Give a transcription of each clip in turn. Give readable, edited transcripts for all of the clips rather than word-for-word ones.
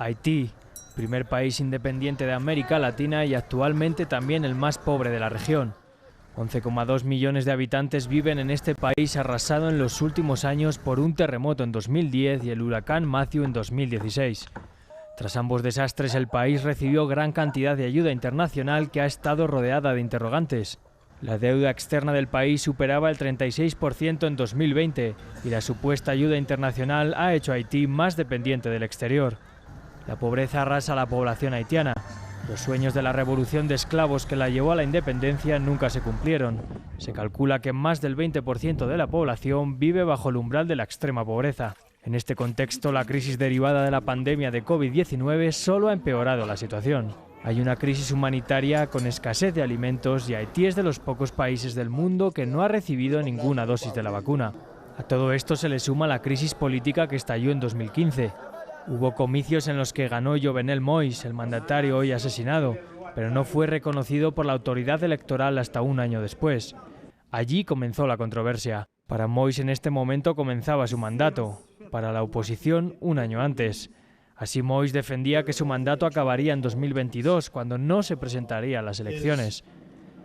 Haití, primer país independiente de América Latina y actualmente también el más pobre de la región. 11,2 millones de habitantes viven en este país arrasado en los últimos años por un terremoto en 2010 y el huracán Matthew en 2016. Tras ambos desastres, el país recibió gran cantidad de ayuda internacional que ha estado rodeada de interrogantes. La deuda externa del país superaba el 36% en 2020 y la supuesta ayuda internacional ha hecho a Haití más dependiente del exterior. La pobreza arrasa a la población haitiana. Los sueños de la revolución de esclavos que la llevó a la independencia nunca se cumplieron. Se calcula que más del 20% de la población vive bajo el umbral de la extrema pobreza. En este contexto, la crisis derivada de la pandemia de COVID-19 solo ha empeorado la situación. Hay una crisis humanitaria con escasez de alimentos y Haití es de los pocos países del mundo que no ha recibido ninguna dosis de la vacuna. A todo esto se le suma la crisis política que estalló en 2015. Hubo comicios en los que ganó Jovenel Moïse, el mandatario hoy asesinado, pero no fue reconocido por la autoridad electoral hasta un año después. Allí comenzó la controversia. Para Moïse en este momento comenzaba su mandato, para la oposición un año antes. Así Moïse defendía que su mandato acabaría en 2022, cuando no se presentaría a las elecciones.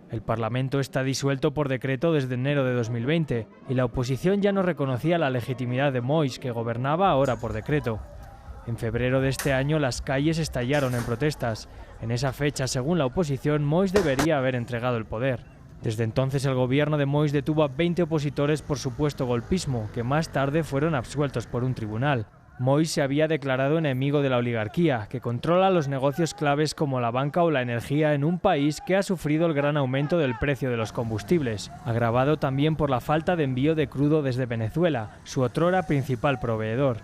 El Parlamento está disuelto por decreto desde enero de 2020 y la oposición ya no reconocía la legitimidad de Moïse, que gobernaba ahora por decreto. En febrero de este año las calles estallaron en protestas. En esa fecha, según la oposición, Moïse debería haber entregado el poder. Desde entonces el gobierno de Moïse detuvo a 20 opositores por supuesto golpismo, que más tarde fueron absueltos por un tribunal. Moïse se había declarado enemigo de la oligarquía, que controla los negocios claves como la banca o la energía en un país que ha sufrido el gran aumento del precio de los combustibles, agravado también por la falta de envío de crudo desde Venezuela, su otrora principal proveedor.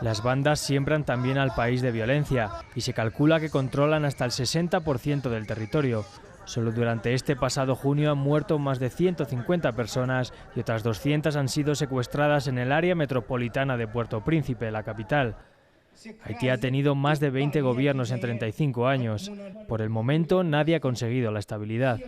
Las bandas siembran también al país de violencia y se calcula que controlan hasta el 60% del territorio. Solo durante este pasado junio han muerto más de 150 personas y otras 200 han sido secuestradas en el área metropolitana de Puerto Príncipe, la capital. Haití ha tenido más de 20 gobiernos en 35 años. Por el momento nadie ha conseguido la estabilidad.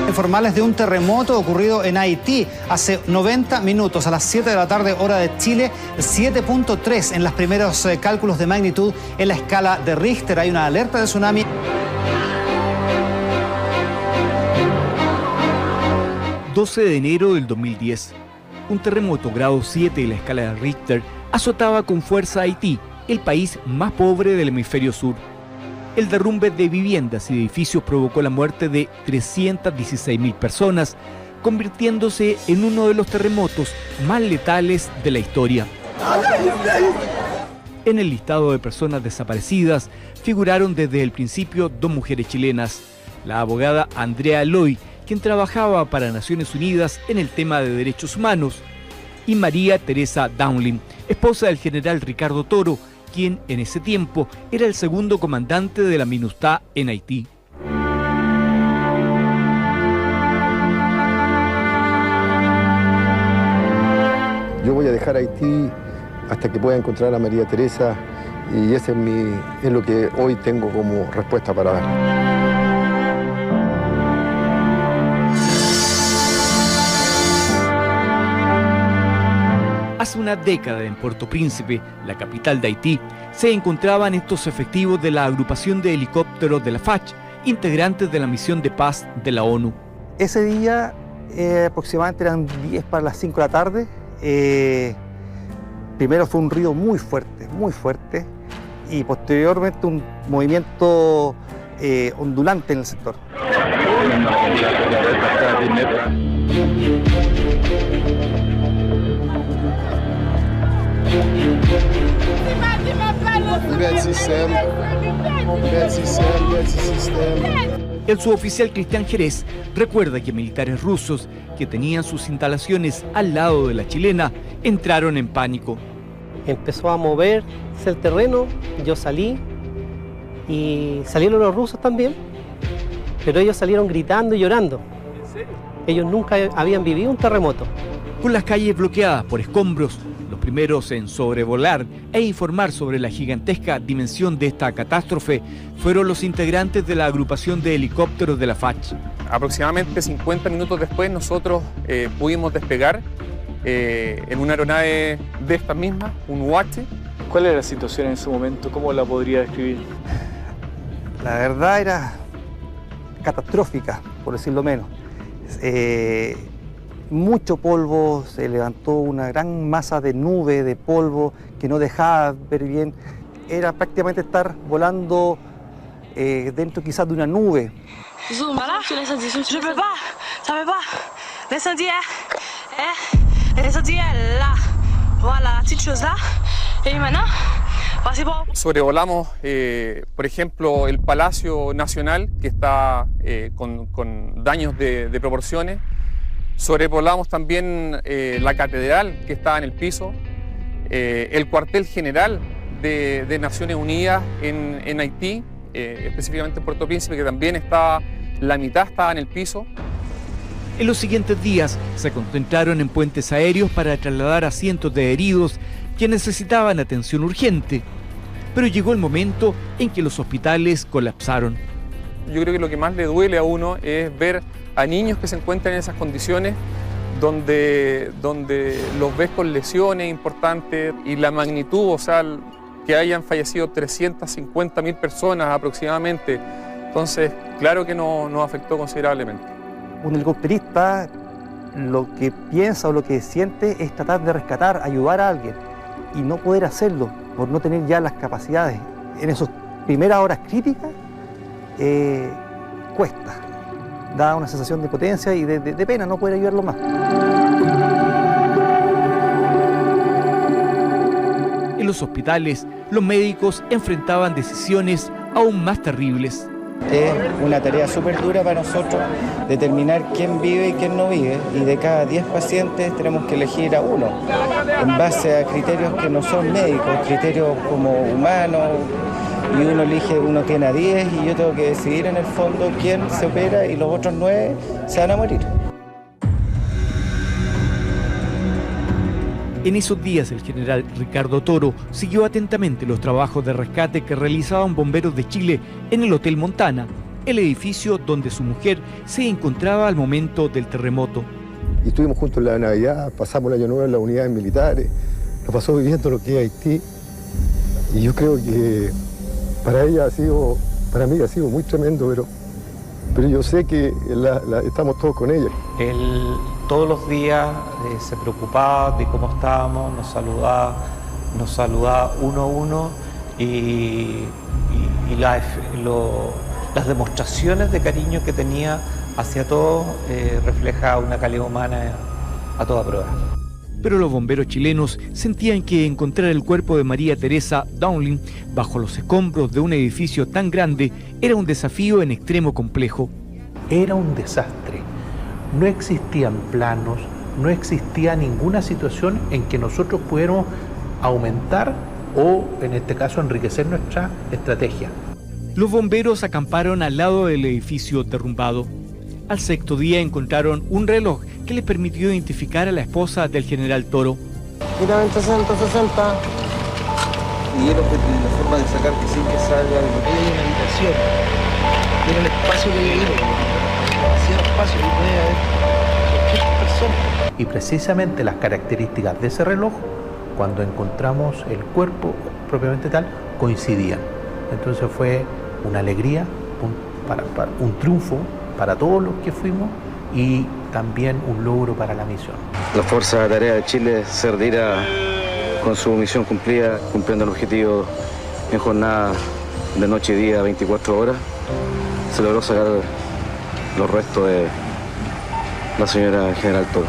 Informales de un terremoto ocurrido en Haití hace 90 minutos, a las 7 de la tarde, hora de Chile, 7.3 en los primeros cálculos de magnitud en la escala de Richter. Hay una alerta de tsunami. ...12 de enero del 2010... un terremoto grado 7 en la escala de Richter azotaba con fuerza a Haití, el país más pobre del hemisferio sur. El derrumbe de viviendas y edificios provocó la muerte de 316.000 personas, convirtiéndose en uno de los terremotos más letales de la historia. En el listado de personas desaparecidas figuraron desde el principio 2 mujeres chilenas, la abogada Andrea Loy, quien trabajaba para Naciones Unidas en el tema de derechos humanos, y María Teresa Downlin, esposa del general Ricardo Toro, quien en ese tiempo era el segundo comandante de la MINUSTAH en Haití. Yo voy a dejar Haití hasta que pueda encontrar a María Teresa y ese es lo que hoy tengo como respuesta para dar. Hace una década en Puerto Príncipe, la capital de Haití, se encontraban estos efectivos de la agrupación de helicópteros de la FACH, integrantes de la misión de paz de la ONU. Ese día Aproximadamente eran 10 para las 5 de la tarde. Primero fue un ruido muy fuerte, y posteriormente un movimiento ondulante en el sector. El suboficial Cristian Jerez recuerda que militares rusos que tenían sus instalaciones al lado de la chilena entraron en pánico. Empezó a moverse el terreno, yo salí y salieron los rusos también, pero ellos salieron gritando y llorando. ¿En serio? Ellos nunca habían vivido un terremoto. Con las calles bloqueadas por escombros, los primeros en sobrevolar e informar sobre la gigantesca dimensión de esta catástrofe fueron los integrantes de la agrupación de helicópteros de la FACH. Aproximadamente 50 minutos después nosotros pudimos despegar en una aeronave de estas mismas, un UH. ¿Cuál era la situación en ese momento? ¿Cómo la podría describir? La verdad era catastrófica, por decirlo menos. Mucho polvo, se levantó una gran masa de nube, de polvo, que no dejaba ver bien. Era prácticamente estar volando dentro quizás de una nube. Sobrevolamos, por ejemplo, el Palacio Nacional, que está con daños de proporciones. Sobrevolamos también la catedral, que estaba en el piso, el cuartel general de Naciones Unidas en Haití, específicamente en Puerto Príncipe, que también estaba, la mitad estaba en el piso. En los siguientes días se concentraron en puentes aéreos para trasladar a cientos de heridos que necesitaban atención urgente. Pero llegó el momento en que los hospitales colapsaron. Yo creo que lo que más le duele a uno es ver a niños que se encuentran en esas condiciones donde los ves con lesiones importantes y la magnitud, o sea, que hayan fallecido 350.000 personas aproximadamente. Entonces, claro que nos afectó considerablemente. Un helicópterista lo que piensa o lo que siente es tratar de rescatar, ayudar a alguien y no poder hacerlo por no tener ya las capacidades. En esas primeras horas críticas cuesta, da una sensación de potencia y de pena no poder ayudarlo más. En los hospitales, los médicos enfrentaban decisiones aún más terribles. Es una tarea súper dura para nosotros determinar quién vive y quién no vive, y de cada 10 pacientes tenemos que elegir a uno en base a criterios que no son médicos, criterios como humanos, y uno elige, uno tiene a 10 y yo tengo que decidir en el fondo quién se opera y los otros 9 se van a morir. En esos días el general Ricardo Toro siguió atentamente los trabajos de rescate que realizaban bomberos de Chile en el Hotel Montana, el edificio donde su mujer se encontraba al momento del terremoto. Y estuvimos juntos en la Navidad, pasamos el año nuevo en las unidades militares, nos pasó viviendo lo que es Haití, y yo creo que para mí ha sido muy tremendo, pero yo sé que estamos todos con ella. Él todos los días se preocupaba de cómo estábamos, nos saludaba uno a uno, y las demostraciones de cariño que tenía hacia todos refleja una calidad humana a toda prueba. Pero los bomberos chilenos sentían que encontrar el cuerpo de María Teresa Dowling bajo los escombros de un edificio tan grande era un desafío en extremo complejo. Era un desastre. No existían planos, no existía ninguna situación en que nosotros pudiéramos aumentar o, en este caso, enriquecer nuestra estrategia. Los bomberos acamparon al lado del edificio derrumbado. Al sexto día encontraron un reloj que les permitió identificar a la esposa del general Toro. Mira, 60. Y era la forma de sacar que sin que salga de lo que hay una habitación. Mira el espacio que hay, demasiado espacio, y puede haber 8 personas. Y precisamente las características de ese reloj, cuando encontramos el cuerpo propiamente tal, coincidían. Entonces fue una alegría, un triunfo para todos los que fuimos, y también un logro para la misión. La Fuerza Aérea de Chile se retirará con su misión cumplida, cumpliendo el objetivo en jornada de noche y día, 24 horas. Se logró sacar los restos de la señora General Toro.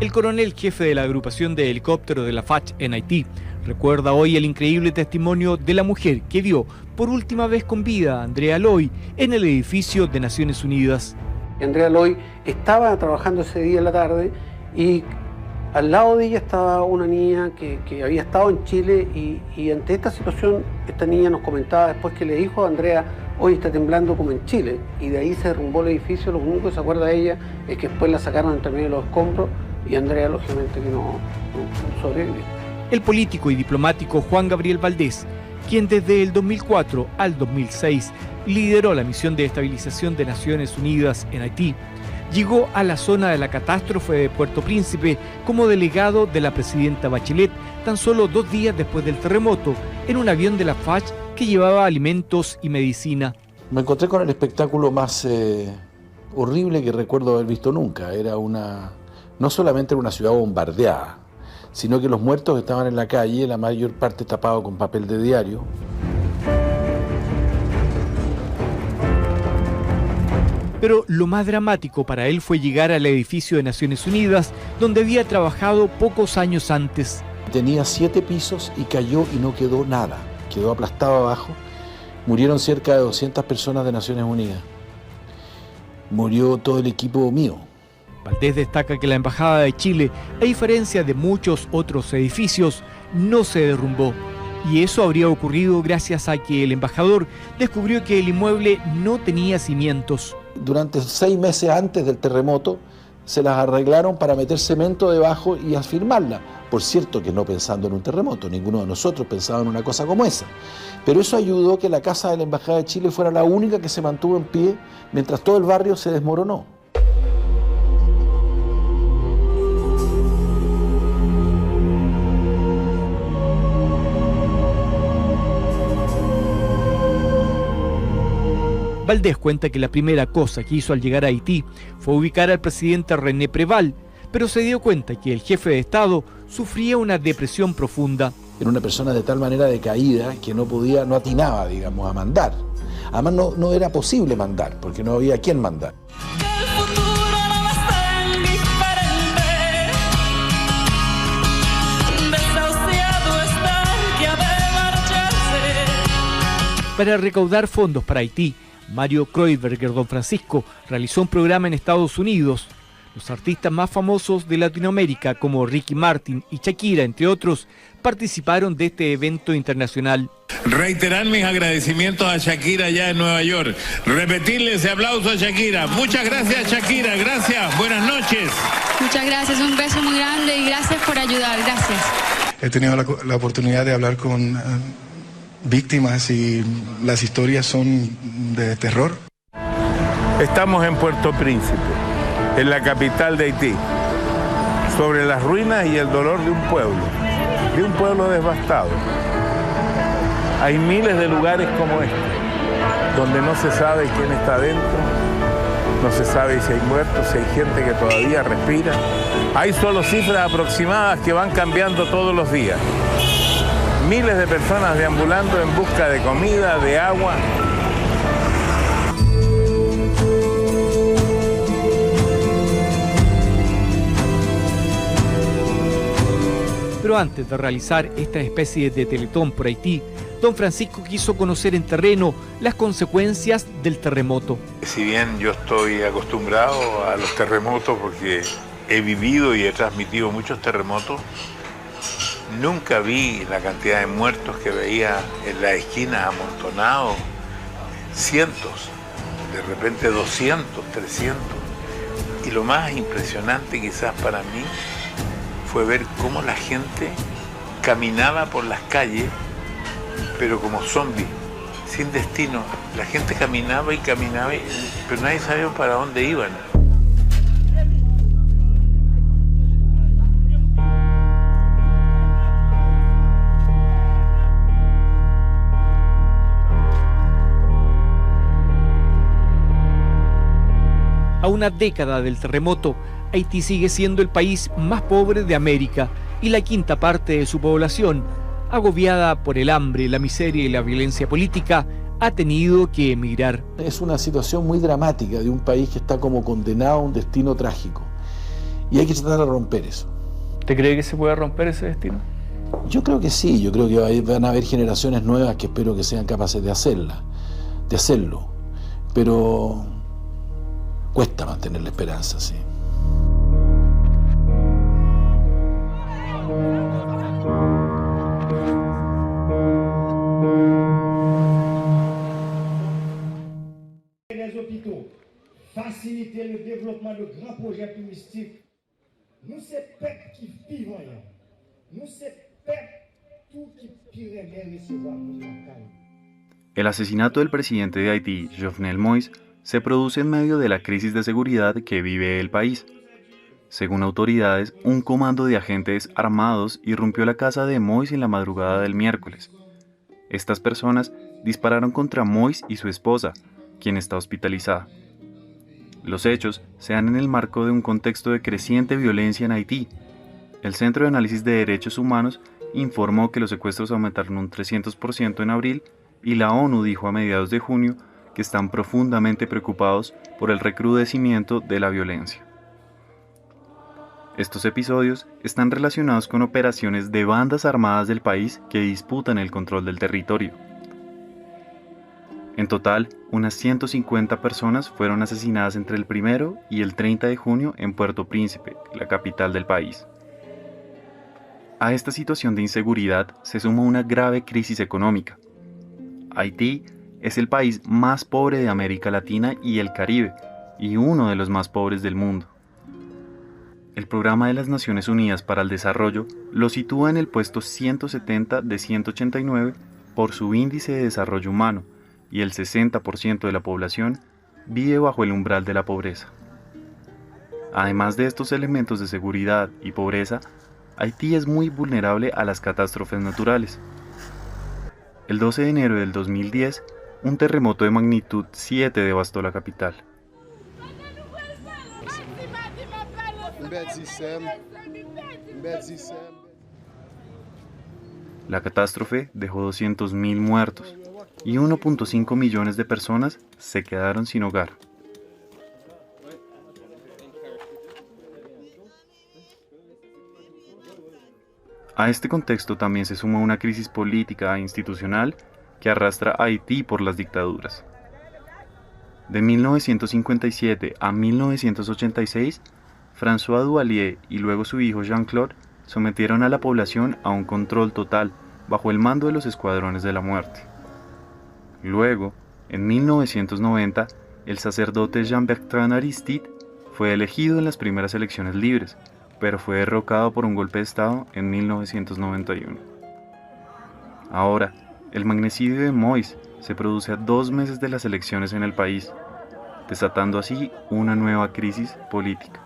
El coronel jefe de la agrupación de helicópteros de la FACH en Haití recuerda hoy el increíble testimonio de la mujer que vio por última vez con vida a Andrea Loy en el edificio de Naciones Unidas. Andrea Loy estaba trabajando ese día en la tarde y al lado de ella estaba una niña que había estado en Chile y ante esta situación esta niña nos comentaba después que le dijo a Andrea: hoy está temblando como en Chile, y de ahí se derrumbó el edificio. Lo único que se acuerda de ella es que después la sacaron entre medio de los escombros y Andrea lógicamente que no sobrevivió. El político y diplomático Juan Gabriel Valdés, quien desde el 2004 al 2006 lideró la misión de estabilización de Naciones Unidas en Haití, llegó a la zona de la catástrofe de Puerto Príncipe como delegado de la presidenta Bachelet tan solo 2 días después del terremoto, en un avión de la FACH que llevaba alimentos y medicina. Me encontré con el espectáculo más horrible que recuerdo haber visto nunca. No solamente era una ciudad bombardeada, sino que los muertos estaban en la calle, la mayor parte tapados con papel de diario. Pero lo más dramático para él fue llegar al edificio de Naciones Unidas, donde había trabajado pocos años antes. Tenía 7 pisos y cayó y no quedó nada, quedó aplastado abajo. Murieron cerca de 200 personas de Naciones Unidas. Murió todo el equipo mío. Valdés destaca que la Embajada de Chile, a diferencia de muchos otros edificios, no se derrumbó. Y eso habría ocurrido gracias a que el embajador descubrió que el inmueble no tenía cimientos. Durante 6 meses antes del terremoto se las arreglaron para meter cemento debajo y afirmarla. Por cierto que no pensando en un terremoto, ninguno de nosotros pensaba en una cosa como esa. Pero eso ayudó a que la casa de la Embajada de Chile fuera la única que se mantuvo en pie mientras todo el barrio se desmoronó. Valdés cuenta que la primera cosa que hizo al llegar a Haití fue ubicar al presidente René Préval, pero se dio cuenta que el jefe de Estado sufría una depresión profunda. Era una persona de tal manera decaída que no atinaba, digamos, a mandar. Además no era posible mandar, porque no había quien mandar. Para recaudar fondos para Haití, Mario Kreuzberger Don Francisco realizó un programa en Estados Unidos. Los artistas más famosos de Latinoamérica, como Ricky Martin y Shakira, entre otros, participaron de este evento internacional. Reiterar mis agradecimientos a Shakira allá en Nueva York. Repetirle ese aplauso a Shakira. Muchas gracias, Shakira. Gracias. Buenas noches. Muchas gracias. Un beso muy grande y gracias por ayudar. Gracias. He tenido la oportunidad de hablar con víctimas y las historias son de terror. Estamos en Puerto Príncipe, en la capital de Haití, sobre las ruinas y el dolor de un pueblo devastado. Hay miles de lugares como este, donde no se sabe quién está dentro, no se sabe si hay muertos, si hay gente que todavía respira. Hay solo cifras aproximadas que van cambiando todos los días. Miles de personas deambulando en busca de comida, de agua. Pero antes de realizar esta especie de teletón por Haití, Don Francisco quiso conocer en terreno las consecuencias del terremoto. Si bien yo estoy acostumbrado a los terremotos porque he vivido y he transmitido muchos terremotos, nunca vi la cantidad de muertos que veía en la esquina amontonados, cientos, de repente 200, 300. Y lo más impresionante quizás para mí fue ver cómo la gente caminaba por las calles, pero como zombies, sin destino. La gente caminaba y caminaba, pero nadie sabía para dónde iban. A una década del terremoto, Haití sigue siendo el país más pobre de América y la quinta parte de su población, agobiada por el hambre, la miseria y la violencia política, ha tenido que emigrar. Es una situación muy dramática de un país que está como condenado a un destino trágico y hay que tratar de romper eso. ¿Te cree que se puede romper ese destino? Yo creo que sí, yo creo que van a haber generaciones nuevas que espero que sean capaces de hacerlo, pero cuesta mantener la esperanza, sí. Les hôpitaux, faciliter le développement de grands projets touristiques. Nous c'est peuple qui vivent rien. Nous c'est peuple tout qui pire bien recevoir nous la. El asesinato del presidente de Haití, Jovenel Moïse, se produce en medio de la crisis de seguridad que vive el país. Según autoridades, un comando de agentes armados irrumpió la casa de Moïse en la madrugada del miércoles. Estas personas dispararon contra Moïse y su esposa, quien está hospitalizada. Los hechos se dan en el marco de un contexto de creciente violencia en Haití. El Centro de Análisis de Derechos Humanos informó que los secuestros aumentaron un 300% en abril y la ONU dijo a mediados de junio que están profundamente preocupados por el recrudecimiento de la violencia. Estos episodios están relacionados con operaciones de bandas armadas del país que disputan el control del territorio. En total, unas 150 personas fueron asesinadas entre el 1 y el 30 de junio en Puerto Príncipe, la capital del país. A esta situación de inseguridad se suma una grave crisis económica. Haití es el país más pobre de América Latina y el Caribe, y uno de los más pobres del mundo. El Programa de las Naciones Unidas para el Desarrollo lo sitúa en el puesto 170 de 189 por su índice de desarrollo humano, y el 60% de la población vive bajo el umbral de la pobreza. Además de estos elementos de seguridad y pobreza, Haití es muy vulnerable a las catástrofes naturales. El 12 de enero del 2010, un terremoto de magnitud 7 devastó la capital. La catástrofe dejó 200.000 muertos y 1.5 millones de personas se quedaron sin hogar. A este contexto también se suma una crisis política e institucional que arrastra a Haití por las dictaduras. De 1957 a 1986, François Duvalier y luego su hijo Jean-Claude sometieron a la población a un control total bajo el mando de los escuadrones de la muerte. Luego, en 1990, el sacerdote Jean-Bertrand Aristide fue elegido en las primeras elecciones libres, pero fue derrocado por un golpe de Estado en 1991. Ahora, el magnicidio de Moïse se produce a 2 meses de las elecciones en el país, desatando así una nueva crisis política.